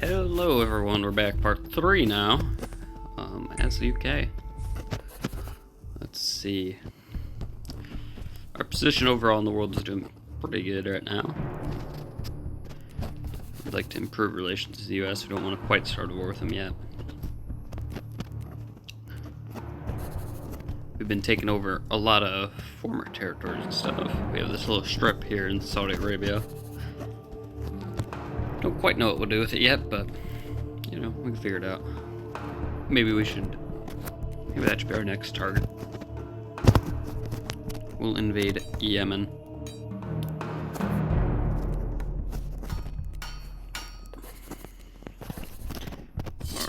Hello everyone, we're back, part 3 now, as the UK. Let's see. Our position overall in the world is doing pretty good right now. We'd like to improve relations with the US. We don't want to quite start a war with them yet. We've been taking over a lot of former territories and stuff. We have this little strip here in Saudi Arabia. Don't quite know what we'll do with it yet, but you know, we can figure it out. Maybe that should be our next target. We'll invade Yemen.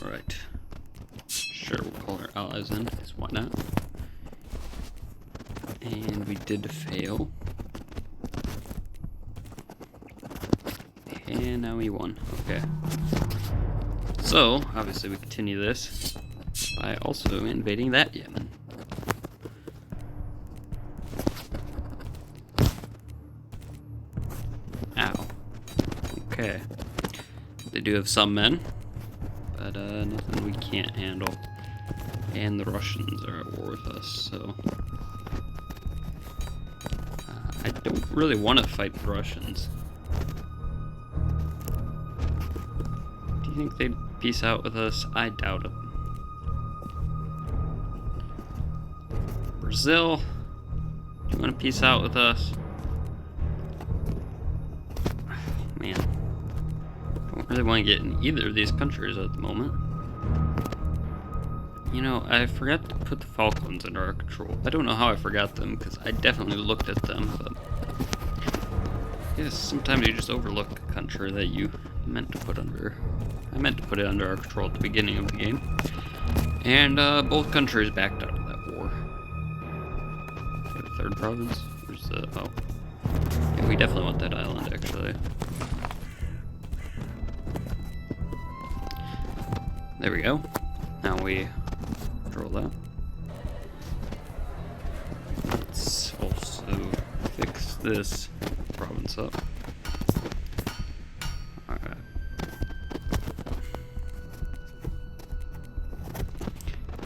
Alright. Sure, we'll call our allies in, because why not? And we did fail. And now we won. Okay. So, obviously we continue this by also invading that Yemen. Ow. Okay. They do have some men, but nothing we can't handle. And the Russians are at war with us, so... I don't really want to fight the Russians. Do you think they'd peace out with us? I doubt it. Brazil, do you want to peace out with us? Man, I don't really want to get in either of these countries at the moment. You know, I forgot to put the Falklands under our control. I don't know how I forgot them, because I definitely looked at them, but... yes, sometimes you just overlook a country that you meant to put under... I meant to put it under our control at the beginning of the game. And both countries backed out of that war. Okay, the third province? Where's the... oh. Yeah, we definitely want that island, actually. There we go. Now we control that. Let's also fix this province up. Alright.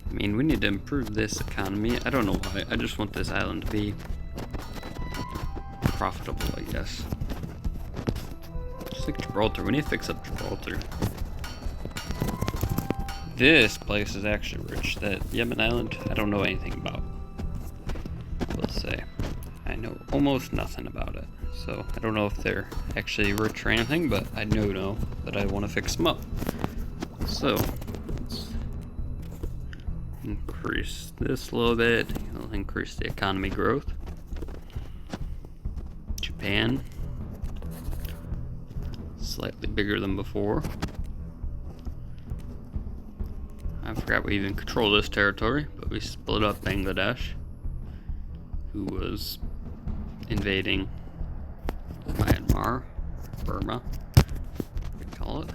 I mean, we need to improve this economy. I don't know why. I just want this island to be profitable, I guess. Just like Gibraltar. We need to fix up Gibraltar. This place is actually rich. That Yemen island, I don't know anything about. Let's say. I know almost nothing about it. So, I don't know if they're actually rich or anything, but I do know that I want to fix them up. So, let's increase this a little bit. It'll increase the economy growth. Japan. Slightly bigger than before. I forgot we even control this territory, but we split up Bangladesh, who was invading Myanmar, Burma, we call it.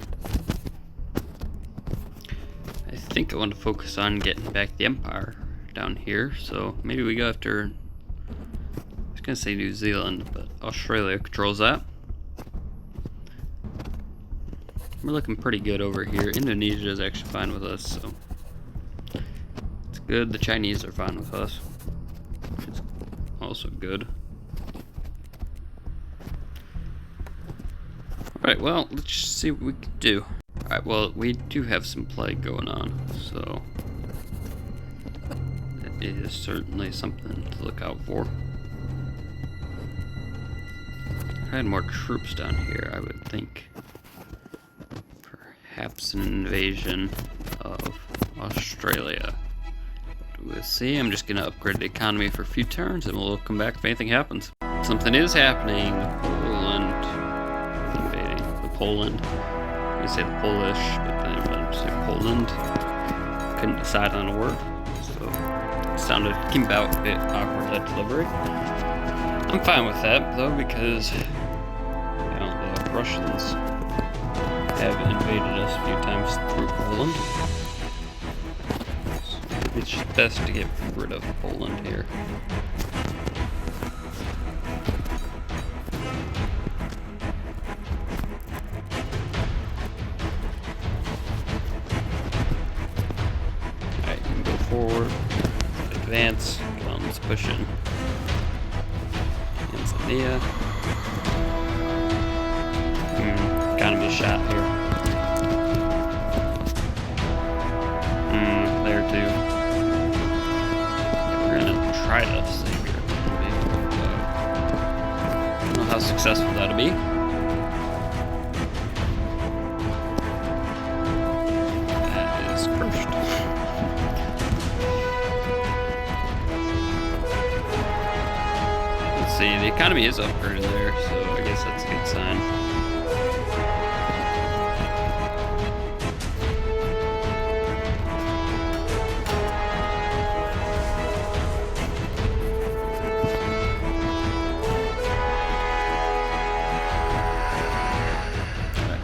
I think I want to focus on getting back the empire down here, so maybe we go after, I was going to say New Zealand, but Australia controls that. We're looking pretty good over here. Indonesia is actually fine with us, so it's good. The Chinese are fine with us. It's also good. Alright, well, let's just see what we can do. Alright, well, we do have some plague going on, so that is certainly something to look out for. If I had more troops down here, I would think perhaps an invasion of Australia. We'll see. I'm just gonna upgrade the economy for a few turns and we'll come back if anything happens. Something is happening. Poland invading. The Poland. You say the Polish, but then I say Poland. Couldn't decide on a word, so it came out a bit awkward at delivery. I'm fine with that though, because you know, the Russians have invaded us a few times through Poland. So it's just best to get rid of Poland here. forward. Advance. Come on, let's push in. Tanzania. Economy shot here. There too. We're gonna try to save your economy. I don't know how successful that'll be. That is cursed. Let's see, the economy is upgraded there, so I guess that's a good sign.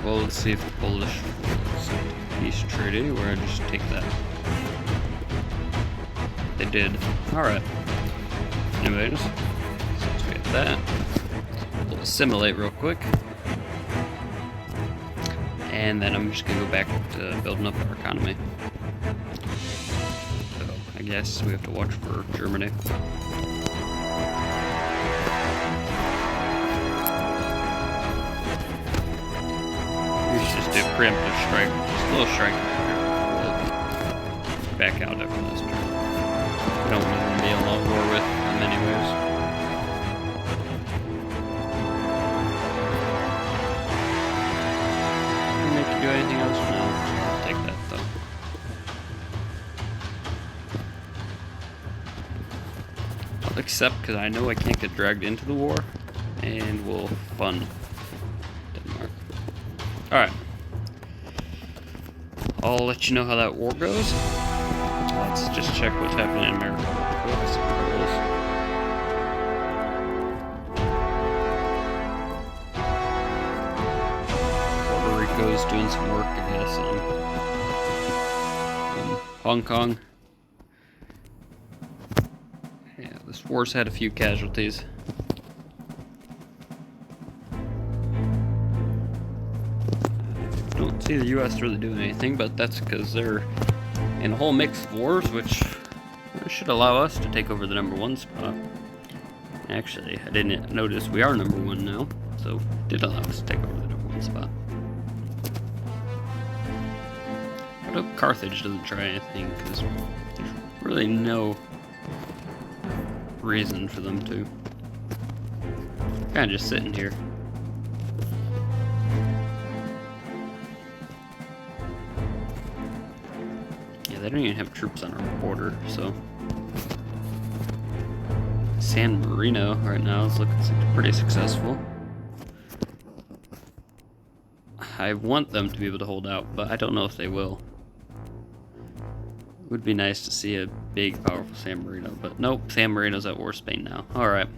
Well, let's see if the Polish will accept a peace treaty, where I just take that. They did. Alright. Anyways, since we have that, we'll assimilate real quick. And then I'm just gonna go back to building up our economy. So, I guess we have to watch for Germany. Just do preemptive strike, just a little strike. We'll back out after this turn. We don't want to be in long war with them anyways. Can we make you do anything else? No. I'll take that though. I'll accept because I know I can't get dragged into the war, and we'll fund Denmark. Alright. I'll let you know how that war goes. Let's just check what's happening in America. Puerto Rico's doing some work, I guess. Hong Kong. Yeah, this war's had a few casualties. Don't see the U.S. really doing anything, but that's because they're in a whole mix of wars, which should allow us to take over the #1 spot. Actually, I didn't notice we are #1 now, so it did allow us to take over the #1 spot. I hope Carthage doesn't try anything, because there's really no reason for them to. Kind of just sitting here. They don't even have troops on our border, so. San Marino right now is looking pretty successful. I want them to be able to hold out, but I don't know if they will. It would be nice to see a big, powerful San Marino, but nope, San Marino's at war with Spain now. Alright.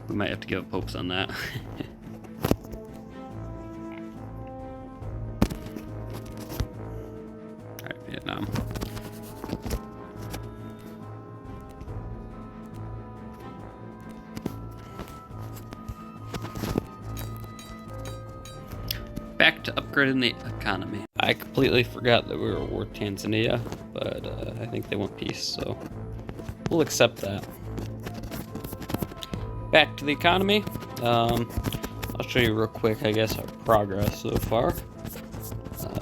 We might have to give up hopes on that. Vietnam. Back to upgrading the economy. I completely forgot that we were at war with Tanzania, but I think they want peace, so we'll accept that. Back to the economy. I'll show you real quick, I guess, our progress so far.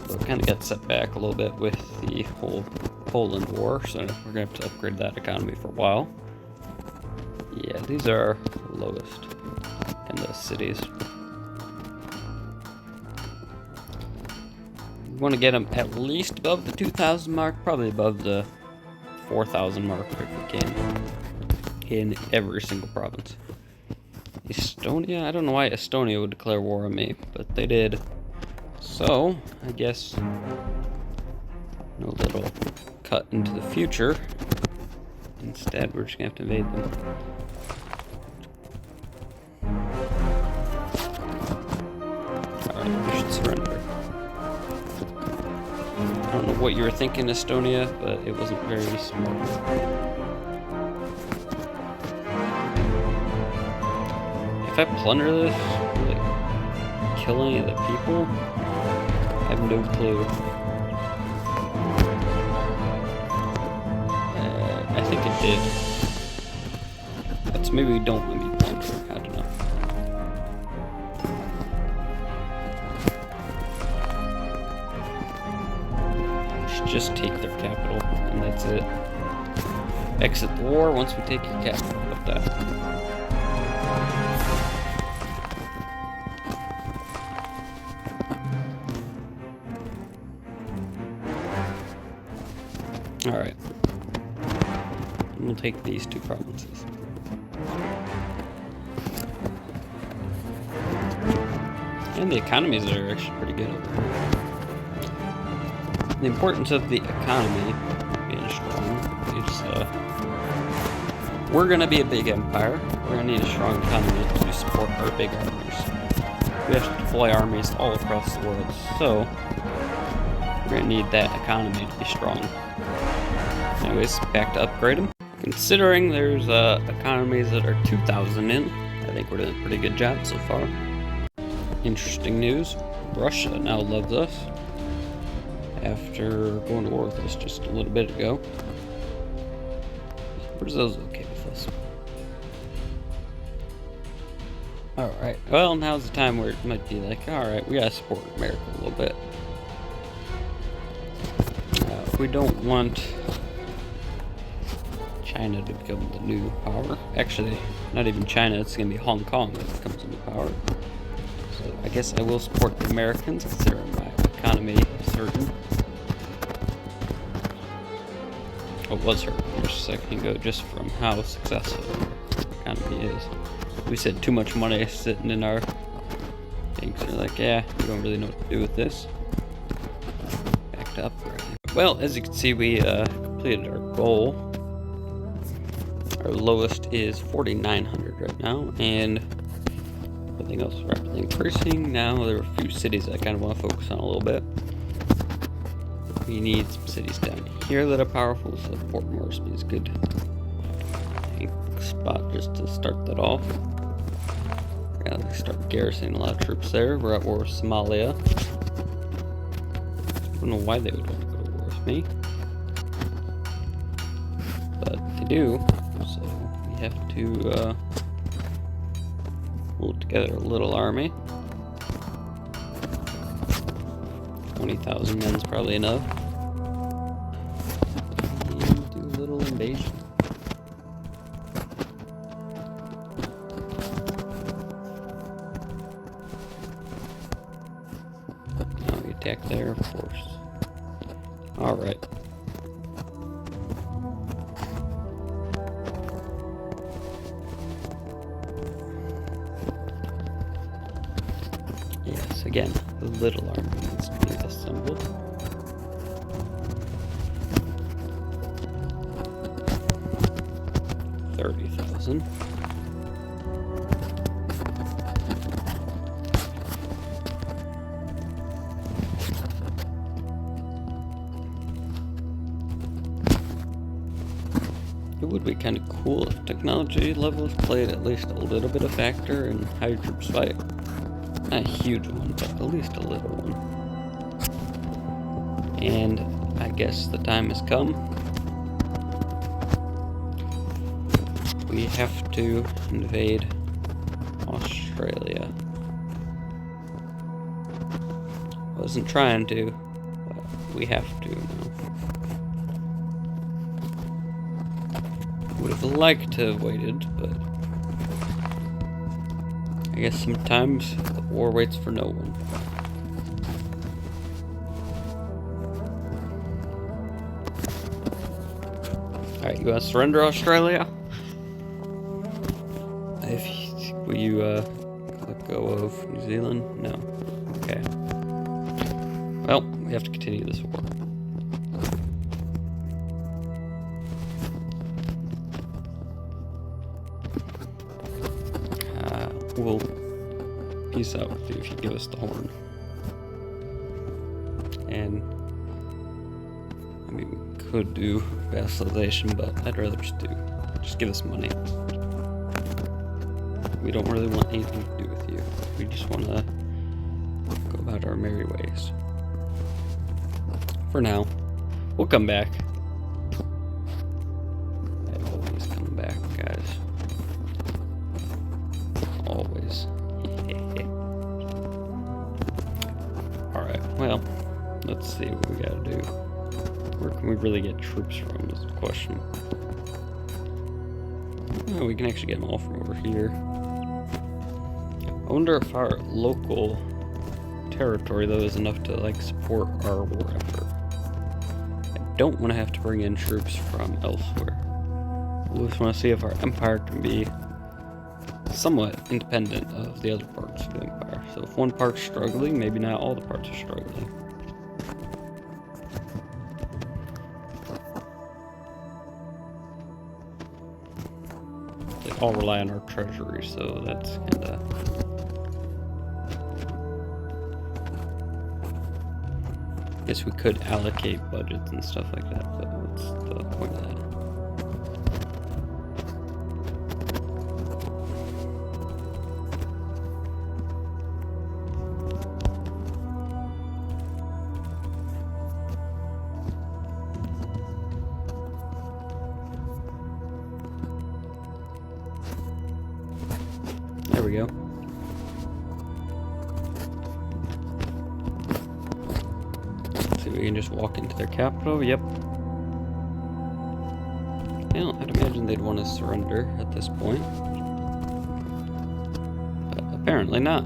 Though it kind of got set back a little bit with the whole Poland war, so we're going to have to upgrade that economy for a while. Yeah, these are the lowest in the cities. We want to get them at least above the 2,000 mark, probably above the 4,000 mark if we can, in every single province. Estonia, I don't know why Estonia would declare war on me, but they did. So, I guess no little cut into the future. Instead, we're just gonna have to invade them. Alright, we should surrender. I don't know what you were thinking, Estonia, but it wasn't very smart. If I plunder this, like, kill any of the people, I have no clue. think it did. But maybe we don't let me plunder. I don't know. We should just take their capital, and that's it. Exit the war once we take your capital. How about that? Alright. We'll take these two provinces. And the economies are actually pretty good over here. The importance of the economy being strong is, we're gonna be a big empire. We're gonna need a strong economy to support our big armies. We have to deploy armies all across the world, so we're gonna need that economy to be strong. Anyways, back to upgrade them. Considering there's economies that are 2,000 in, I think we're doing a pretty good job so far. Interesting news, Russia now loves us after going to war with us just a little bit ago. Brazil's okay with us. Alright, well, now's the time where it might be like, alright, we gotta support America a little bit. We don't want China to become the new power. Actually, not even China, it's gonna be Hong Kong that becomes the new power. So I guess I will support the Americans, considering my economy is hurting. Oh, it was hurting just a second ago, just from how successful the economy is. We said too much money sitting in our things. They're like, yeah, we don't really know what to do with this. Back to upgrading. Well, as you can see, we completed our goal. Our lowest is 4,900 right now, and everything else is rapidly increasing. Now there are a few cities I kind of want to focus on a little bit. We need some cities down here that are powerful, so Port Moresby is good spot just to start that off. Gotta start garrisoning a lot of troops there. We're at war with Somalia. I don't know why they would want to go to war with me, but they do. So we have to pull together a little army. 20,000 men's probably enough. And do a little invasion. Now we attack there, of course. Alright. Yes, again, the little army needs to be assembled. $30,000. It would be kind of cool if technology levels played at least a little bit of factor in how your troops fight. Not a huge one, but at least a little one. And I guess the time has come. We have to invade Australia. Wasn't trying to, but we have to now. Would have liked to have waited, but I guess sometimes the war waits for no one. Alright, you want to surrender Australia? Will you let go of New Zealand? No. Okay. Well, we have to continue this war. We'll peace out with you if you give us the horn. And I mean, we could do vassalization, but I'd rather just give us money. We don't really want anything to do with you. We just want to go about our merry ways. For now, we'll come back Alright, well, let's see what we gotta do. Where can we really get troops from is the question. Oh, we can actually get them all from over here. I wonder if our local territory, though, is enough to, like, support our war effort. I don't want to have to bring in troops from elsewhere. We just want to see if our empire can be somewhat independent of the other parts of the empire. So if one part's struggling, maybe not all the parts are struggling. They all rely on our treasury, so that's kind of... I guess we could allocate budgets and stuff like that, but what's the point of that? There we go. Let's see, we can just walk into their capital. Yep. I'd imagine they'd want to surrender at this point. But apparently not.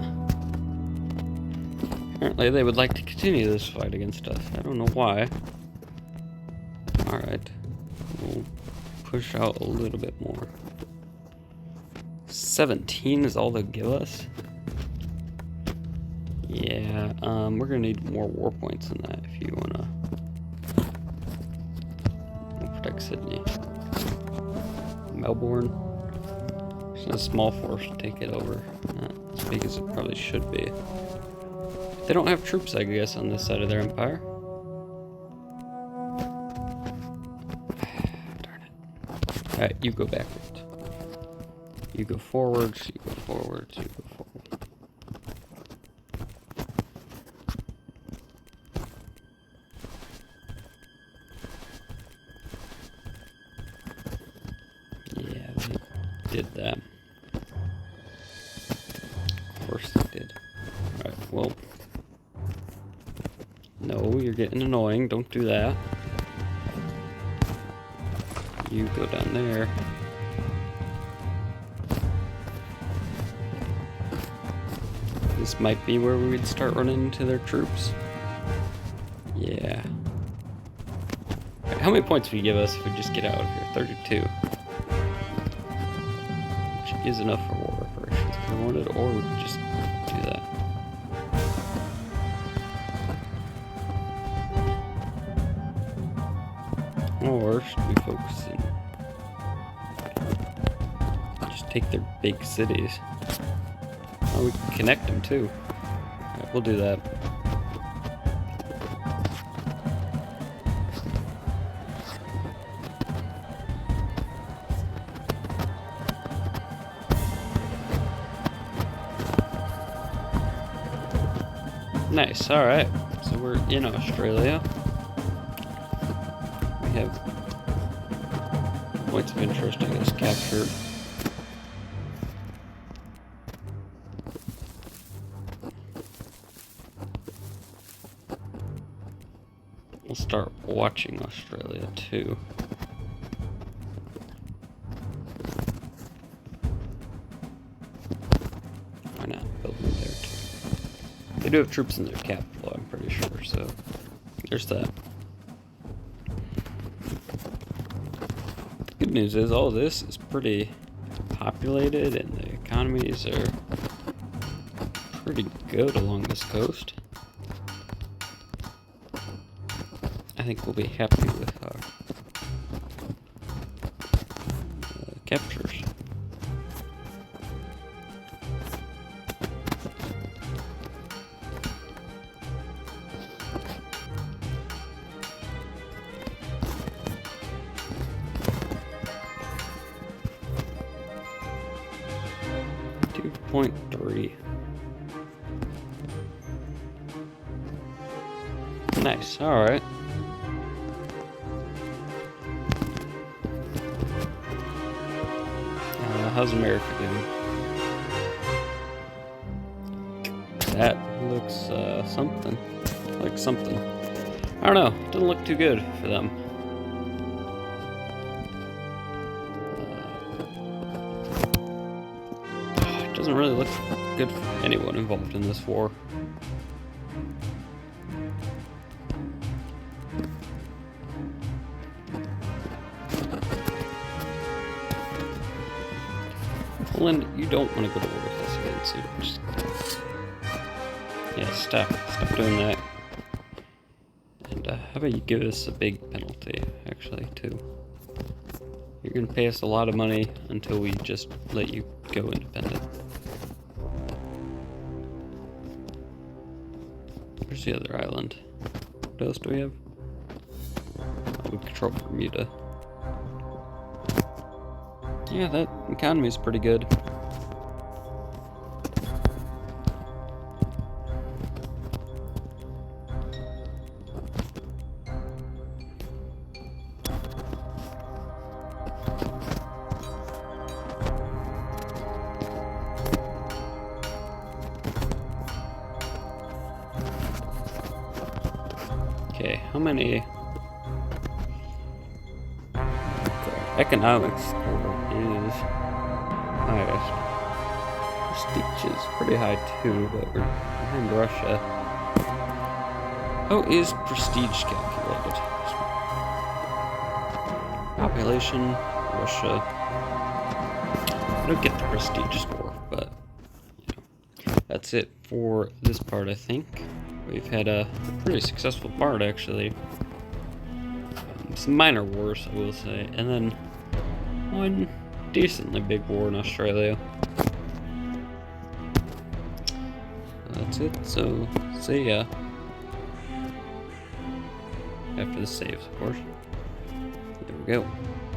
Apparently they would like to continue this fight against us. I don't know why. Alright. We'll push out a little bit more. 17 is all they'll give us? Yeah, we're gonna need more war points than that if you wanna protect Sydney. Melbourne. It's a small force to take it over. Not as big as it probably should be. They don't have troops, I guess, on this side of their empire. Darn it. Alright, you go backwards. You go forwards, you go forwards, you go forward. Yeah, they did that. Of course they did. Alright, well. No, you're getting annoying. Don't do that. You go down there. This might be where we would start running into their troops. Yeah. Right, how many points would you give us if we just get out of here? 32. Which is enough for war reparations if we wanted, or we could just do that. Or should we focus in... just take their big cities? Oh, we can connect them too. Alright, we'll do that. Nice, alright. So we're in Australia. We have points of interest, I guess, captured. We'll start watching Australia too. Why not build them there too? They do have troops in their capital, I'm pretty sure, so there's that. The good news is all this is pretty populated and the economies are pretty good along this coast. I think we'll be happy with our captures. .3. Nice, alright. How's America doing? That looks something. like something. I don't know, doesn't look too good for them. It doesn't really look good for anyone involved in this war. Poland, you don't want to go to war with us again, so just... yeah, stop doing that. And how about you give us a big penalty, actually, too. You're gonna pay us a lot of money until we just let you go independent. Where's the other island? What else do we have? Oh, we control Bermuda. Yeah, that economy is pretty good. Okay, how many... economics score is highest. Prestige is pretty high too, but we're behind Russia. How is prestige calculated? Population, Russia. I don't get the prestige score, but you know, that's it for this part, I think. We've had a pretty successful part, actually. Some minor wars, I will say, and then one decently big war in Australia. That's it, so see ya. After the saves, of course. There we go.